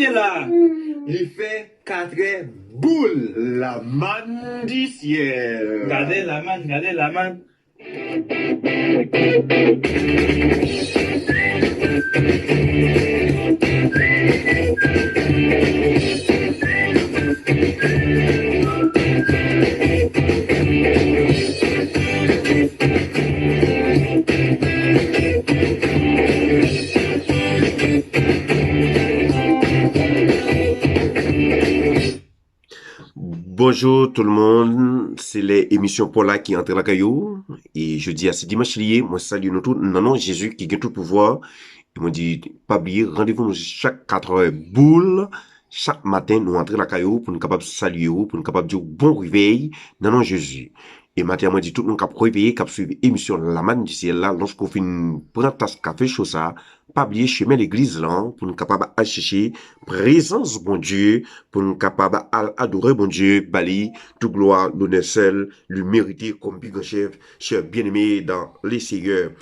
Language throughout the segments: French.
est là. Il fait 4 boules, la manne du ciel. Regardez la manne, regardez la manne. Bonjour tout le monde, c'est l'émission Paula qui entre la caillou et je dis à ce dimanche lié, moi salue nous tous, non Jésus qui a tout pouvoir. Il m'a dit pas oublier, rendez-vous chaque 4 heures boule, chaque matin nous entrer la caillou pour nous capable saluer, pour nous capable dire bon réveil, non Jésus. Et matin m'a dit tout le monde cap réveiller, cap suivre émission La Manne du ciel là, lorsqu'on fin prendre tasse café chaud ça, pas oublier chemin l'église là pour nous capable à chercher présence bon Dieu, pour nous capable à adorer bon Dieu, bali toute gloire, l'honneur seul, lui mériter comme big chef, cher bien-aimé dans les seigneurs.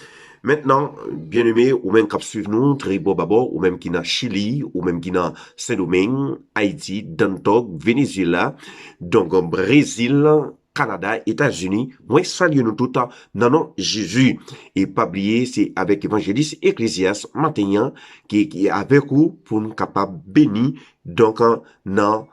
Maintenant, bien-aimé, ou même cap suivre nous, très beau d'abord, ou même qui n'a Chili, ou même qui n'a Saint-Domingue, Haïti, Dantog, Venezuela, donc Brésil, Canada, États-Unis, moi salue nous tout le temps, non Jésus. Et pas oublier, c'est avec évangéliste Ecclésias Matignan qui est avec vous pour nous capable bénir, donc non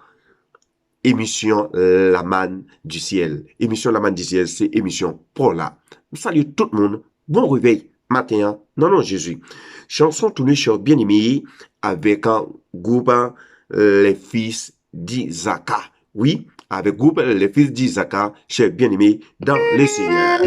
émission La Manne du ciel. Émission La Manne du ciel, c'est émission Paula. Salut tout le monde, bon réveil matin, non Jésus. Chanson tournée sur bien-aimé avec un groupe les fils d'Isaac. Oui, avec groupe les fils d'Isaac, cher bien-aimé dans les seigneurs.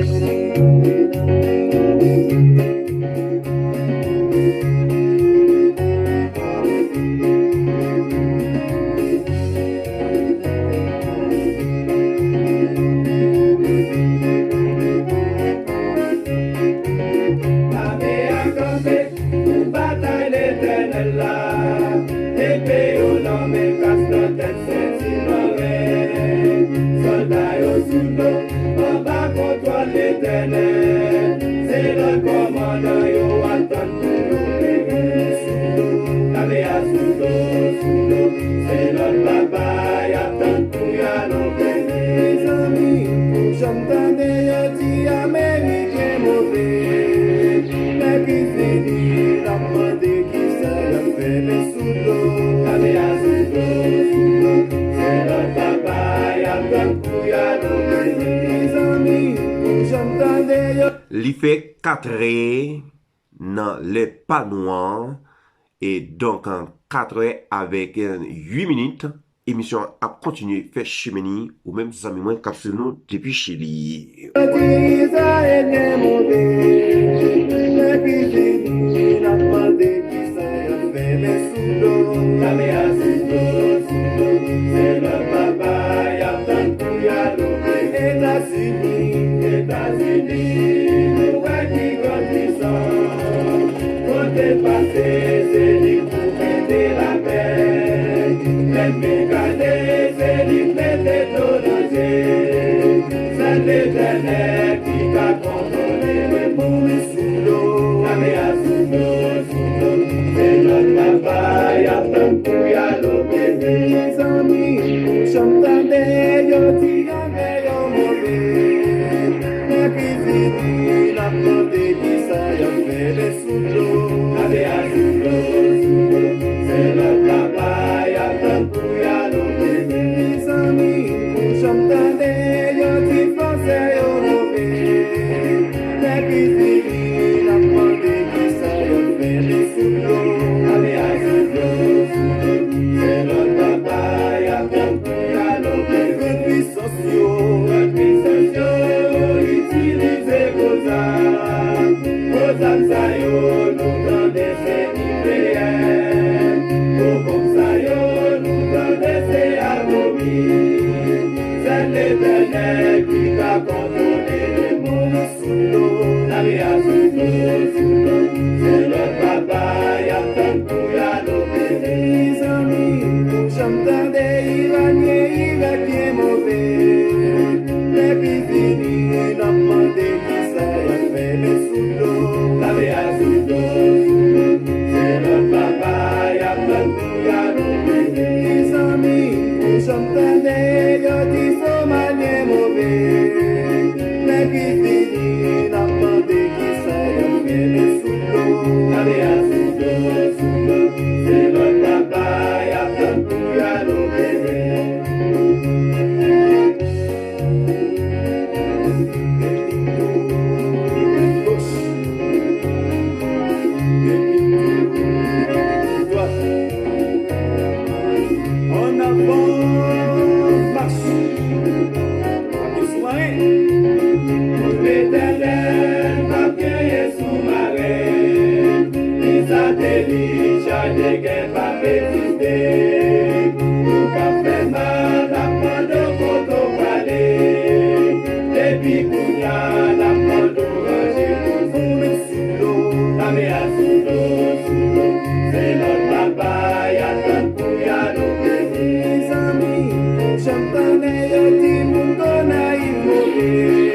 Il fait 4 heures dans les panois et donc en 4 heures avec 8 minutes. Émission a continué faire cheminer ou même amis moins capsule nous depuis Chili. Papa, ya Chantane yo di so manye move. Le ki fini na pande ki sa yo fene sulo. Ave a sulo, se lo tapa ya tantu ya lo bebe. En avant, marche. L'Éternel m'a cueilli sous-marin. Les atterris, chargés qu'elle va résister. Nous qu'a fait mal, la pando koto palais. Depuis qu'on y a la pando rangée, nous met sous l'eau. La mea sous l'eau. C'est notre papa, y'a tant pour y'a nos bébés. Les amis, j'entendais le petit monde naïf mauvais.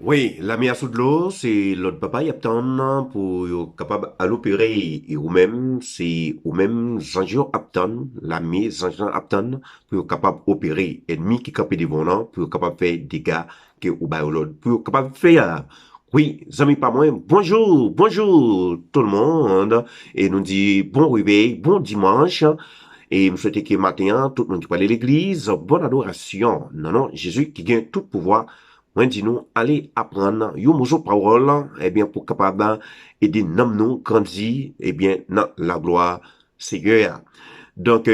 Oui, la mer sous de l'eau, c'est l'autre papa y aptan pour capable à l'opérer et ou même c'est ou même Zanjio aptan, la mer Zanjio aptan pour capable opérer ennemi qui capé devant là pour capable faire dégâts que ou ba l'autre pour capable faire oui, amis pas moi, bonjour tout le monde et nous dit bon réveil, bon dimanche. Et je souhaite que matin, tout le monde qui parle à l'église, bonne adoration. Non, Jésus qui gagne tout pouvoir. Moi, dis nous, allez apprendre, yo mozo parole, eh bien, pour capable aider nous grandir, eh bien, dans la gloire Seigneur. Donc,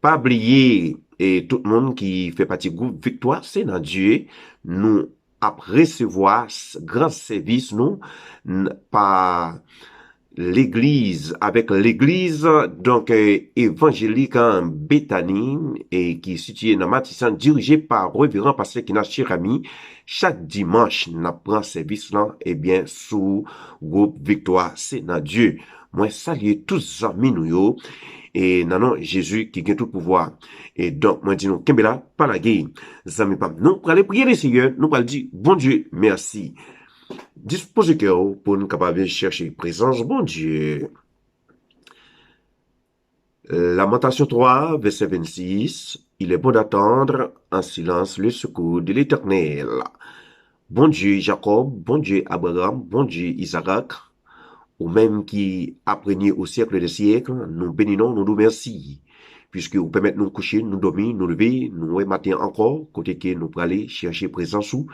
pas oublier, et tout le monde qui fait partie du groupe Victoire, c'est dans Dieu, nous, après recevoir grand service, nous, par l'église, avec l'église, donc, évangélique en Béthanie, et qui est située dans Matissan, dirigée par révérend pasteur Kina Chirami. Chaque dimanche, n'a prend service là, eh bien, sous groupe Victoire, c'est dans Dieu. Moi, saluer tous amis nous yo, et non, Jésus qui gagne tout pouvoir. Et donc, moi, dis nous, Kembela, pas la guerre. Zami pam. Nous, pour aller prier le Seigneur, nous, pour dire, bon Dieu, merci. Disposez cœur pour nous capables de chercher présence, bon Dieu. Lamentation 3, verset 26. Il est bon d'attendre en silence le secours de l'Éternel. Bon Dieu Jacob, bon Dieu Abraham, bon Dieu Isaac, ou même qui apprenez au siècle des siècles, nous bénissons, nous nous remercions. Puisque vous permettez de nous coucher, nous dormir, nous lever, nous matin encore, côté que nous pour aller chercher présence ou,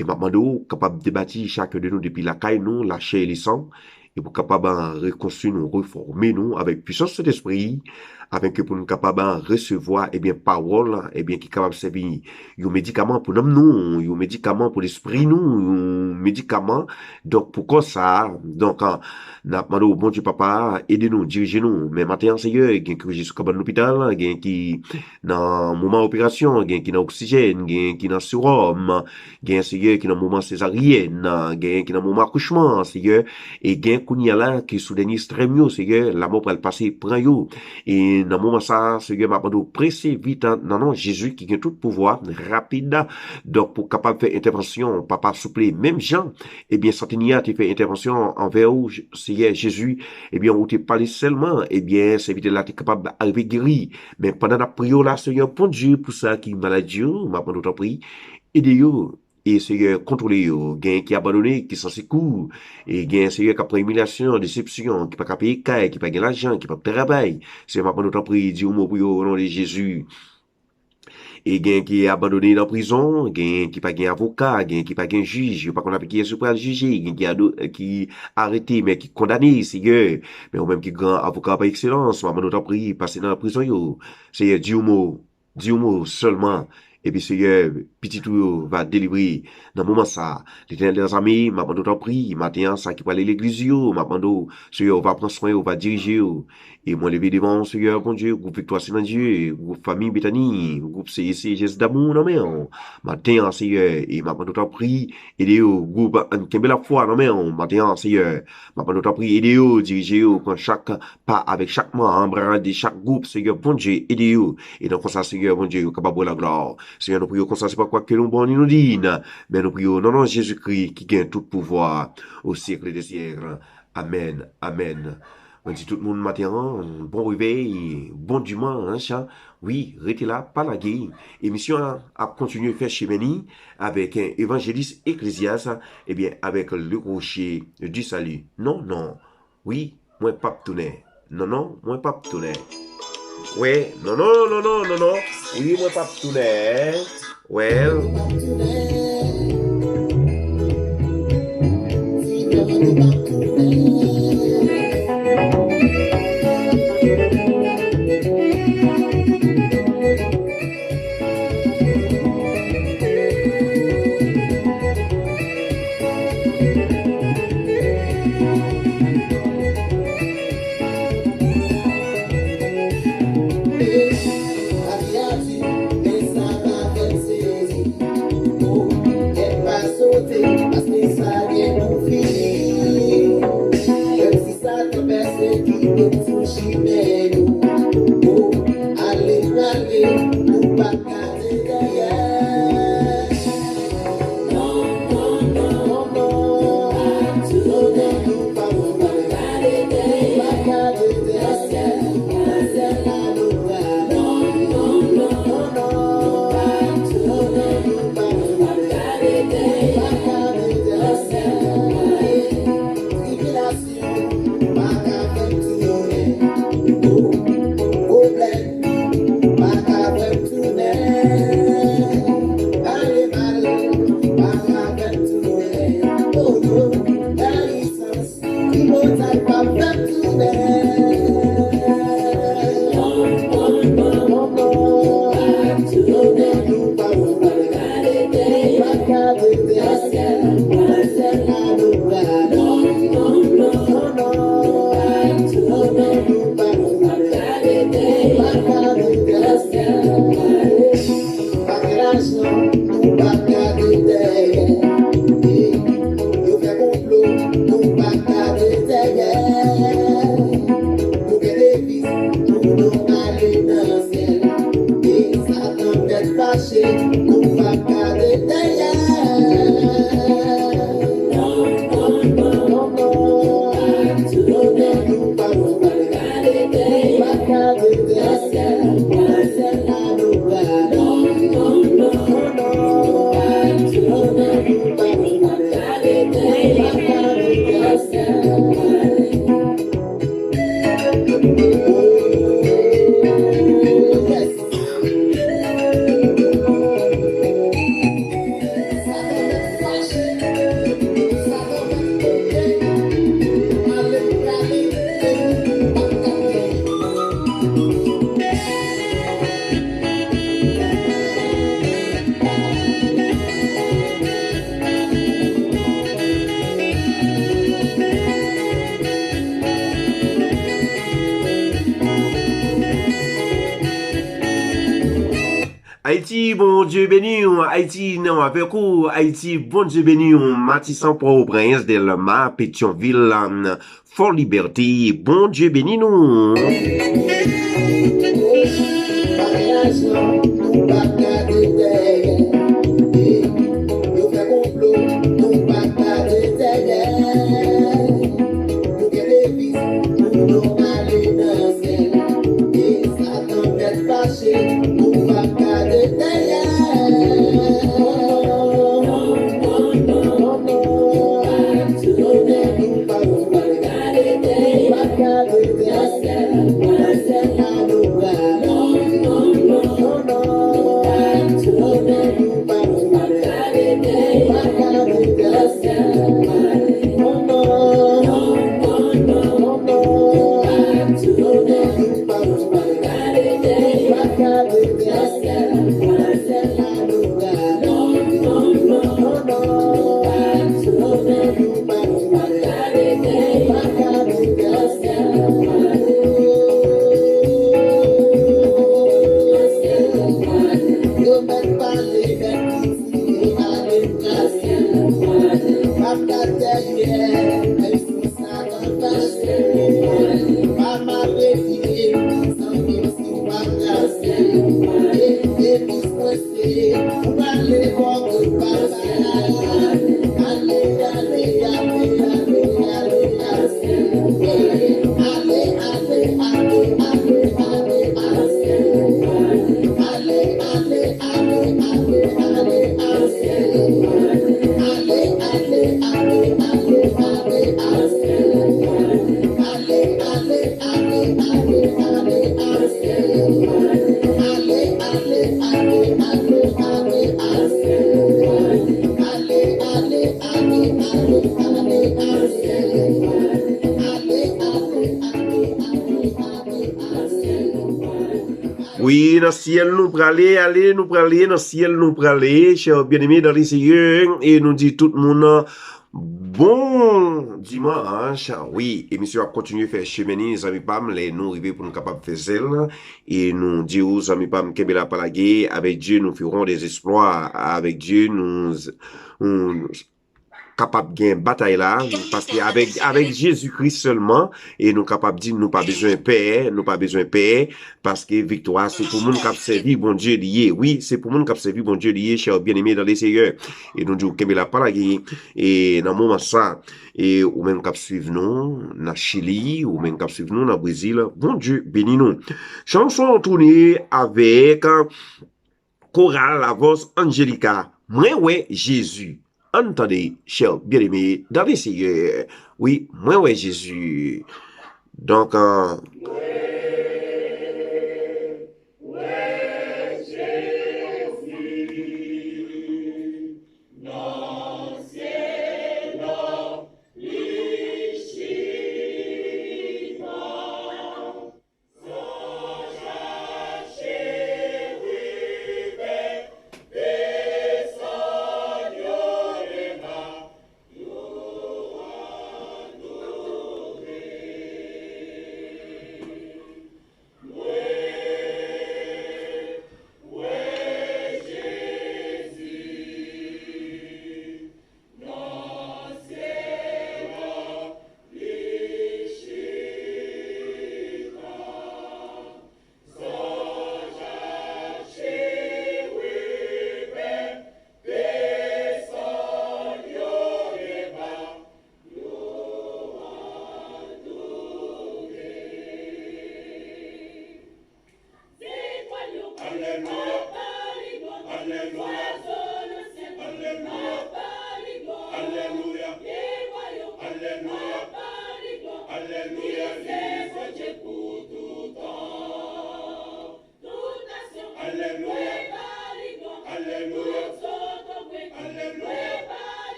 et maintenant, capable de bâtir chacun de nous depuis la caille, nous, la chair et les sangs, et pour capable de reconstruire nous, reformer nous, avec puissance d'esprit, afin que pour nous capable de recevoir, eh bien, parole, eh bien, qui est capable de servir, un médicament pour nous, un médicament pour l'esprit nous, un médicament, donc, pourquoi ça, donc, n'a demandé au bon Dieu papa, aidez-nous, dirigez-nous, mais maintenant, Seigneur, il y a qui est sur l'hôpital, il y a qui, dans moment opération, il y a qui dans oxygène, il y a qui dans sérum, il y a un Seigneur qui dans moment césarienne, il y a qui dans moment accouchement, Seigneur, et il y a un là qui est sous dernier extrême, Seigneur, la mort pour le passer, prend yo, et dans moment ça, Seigneur m'a demandé pressé vite, non, Jésus qui a tout pouvoir, rapide, donc pour capable de faire intervention, papa souple, même Jean, eh bien, Santenia, tu fait intervention envers vous, Seigneur Jésus, eh bien, on t'est parlé seulement, eh bien, c'est vite là, tu es capable d'arriver guéri, mais pendant la prière là, Seigneur, bon Dieu, pour ça qui est maladie, m'a demandé ta prière, aidez-vous, et Seigneur, contrôler yo, gain qui abandonné, qui sans secours, et gain Seigneur qui prend humiliation, déception, qui pas payer caille, qui pas gagner l'argent, qui pas travail. C'est ma pendant prie, dis au mot pour yo, au nom de Jésus. Et gain qui est abandonné dans la prison, gain qui pas gain avocat, gain qui pas gain juge, pas qu'on a qui est super juger, gain qui arrêté mais qui condamné, Seigneur. Mais ou même qui grand avocat par excellence, ma pendant prie, passer dans la prison yo. Seigneur, dis au mot seulement. Et puis, Seigneur, petit tout va délivrer dans le moment ça. Les amis, m'a pendant prie, matin, ça qui parle l'église yo, m'a pendant, Seigneur, va prendre soin, va diriger yo. Et moi, lever devant, Seigneur, bon Dieu, groupe Victoire Saint Dieu, groupe Famille Bethany, groupe CIC, Geste d'amour, non, mais, matin, Seigneur, et m'a pendant prie, aidez yo, groupe, Kembe la foi, non, mais, matin, Seigneur, m'a pendant prie, aidez yo, dirigez yo, quand chaque pas, avec chaque membre de chaque groupe, Seigneur, bon Dieu, aidez yo. Et donc, ça, Seigneur, bon Dieu, capable de la gloire. Seigneur, nous prions comme ça, c'est pas quoi que nous bon, nous dit, mais nous prions, non, non, Jésus-Christ, qui gagne tout pouvoir au siècle des siècles. Amen, amen. On dit tout le monde matin, bon réveil, bon dimanche, hein. Oui, restez là, pas la guerre. Émission a continué à faire cheminer avec un évangéliste ecclésiaste, eh bien, avec le rocher du salut. Non, non. Oui, moi, pas tourner. Non, non, moi, pas tourner. Ouais, non, non, non, non, non, non. Oui, moi, pas tourner. Well. Haïti, bon Dieu béni, Haïti, non, avec vous, Haïti, bon Dieu béni, Matissan Port-au-Prince, Delma, Pétionville, Fort Liberté, bon Dieu béni, nous. Oui, dans le ciel nous praler, allez, nous praler, dans le ciel nous praler, chers bien-aimés dans les Seigneur, et nous dit tout le monde, bon dimanche. Oui, émission a continué à faire cheminer, les amis Pam, les nous arriver pour nous capables de faire celle, et nous dit aux amis Pam, Kebela Palagé, avec Dieu, nous ferons des exploits, avec Dieu, nous capable de gagner bataille là parce qu'avec Jésus-Christ seulement et nous capable de dire nous pas besoin de paix, nous pas besoin de paix parce que victoire c'est pour monde qui a servi bon Dieu lié. Oui, c'est pour monde qui a servi bon Dieu lié, chers bien-aimés dans les Seigneur. Et nous disons que la parole et dans moment ça et ou même qui suivre nous dans Chili ou même qui suivre nous dans Brésil. Bon Dieu bénis nous. Chanson tournée avec chorale la voix Angelica. Moi ouais Jésus. Entendez, chers bien-aimés, dans les Seigneur, oui, moi, ouais, Jésus. Donc,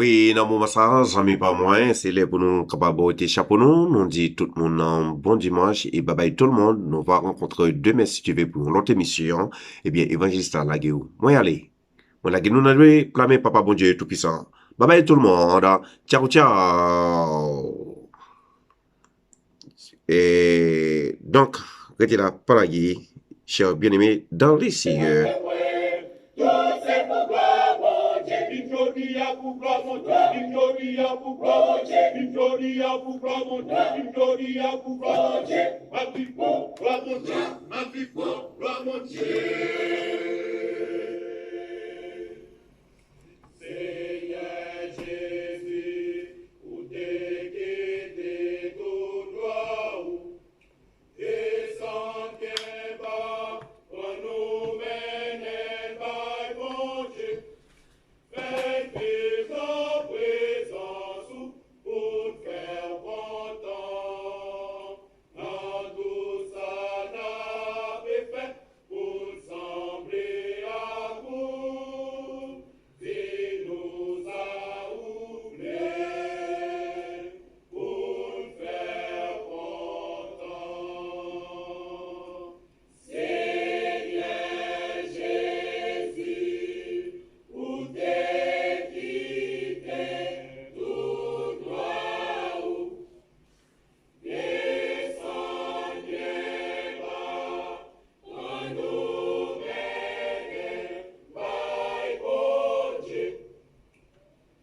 Oui, dans mon massage, j'en ai pas moins. C'est là pour nous capables de chapeau nous. Nous dit tout le monde un bon dimanche et bye bye tout le monde. Nous va rencontrer demain si tu veux pour une autre émission. Eh bien, évangéliste à la gueule. Moi, allez. Moi, la gueule, nous n'avons clamé papa bon Dieu tout puissant. Bye bye tout le monde. Ciao, ciao. Et donc, restez là, par la gueule, chers bien-aimés, dans les cieux. Victoria pour gloire mon Dieu, Victoria pour gloire mon Dieu, Victoria pour gloire mon Dieu, Victoria pour gloire mon Dieu, ma vie pour gloire mon Dieu, ma vie pour gloire mon Dieu. Seigneur Jésus, où t'es quitté tout droit, descends qu'un bas, pour nous mener par mon Dieu. Faites en présence pour faire content. Dans tout ça n'avait fait pour sembler à vous. Il nous a oubliés pour faire content. Seigneur Jésus, où t'es quitté tout droit, descends bien bas, quand nous menons par bon Dieu.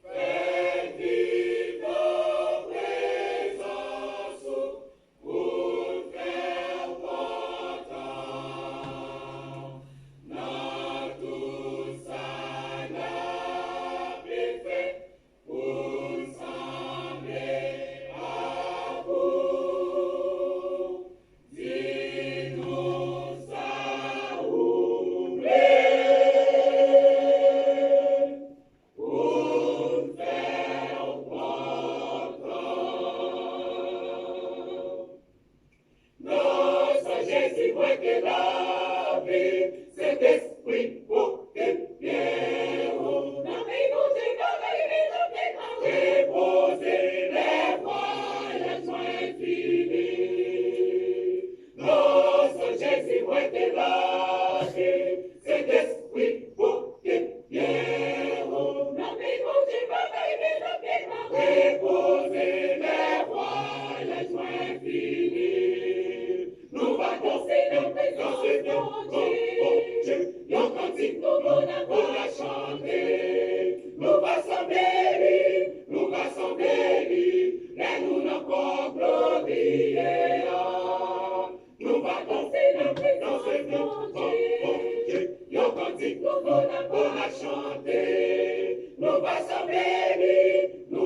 Fais vivre ta présence pour faire content. Dans tout ça n'avait fait pour sembler à vous. Dis-nous ça oublier pour faire content. Notre Jésus moi que la vie, cet esprit pour que bien haut. Reposer les voyages infinis. Notre Jésus moi que la vie, cet esprit pour que bien haut. Reposer les voyages infinis. Nous va danser dans Dieu. Nos cantiques, nous la chanter. Nous va s'en bénir, mais nous n'avons glorifié. Nous va danser dans Dieu. Nos cantiques, nous la chanter. Nous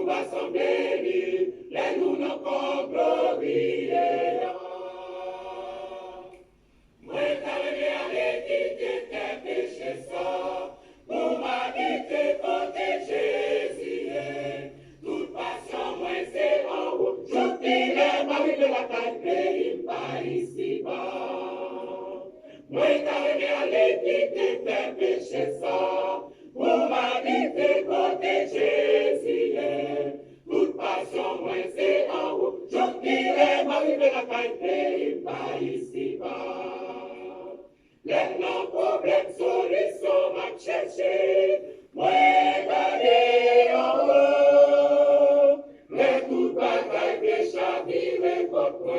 va s'en bénir, mais nous n'avons glorifié. Moi, t'avais aller quitter tes péchés, ça, pour m'habiter côté Jésus. Toute passion, moi, c'est en haut. Je dirai, ma vie de la taille, pays, pas ici-bas. Moi, t'avais aller quitter tes péchés, ça, pour m'habiter côté Jésus. Toute passion, moi, c'est en haut. Je dirai, ma vie de la taille, pays, pas ici-bas. Les non-problèmes, solutions, m'a cherché. Moi, d'aller en haut. Mais toute bataille, péché, vivre contre moi.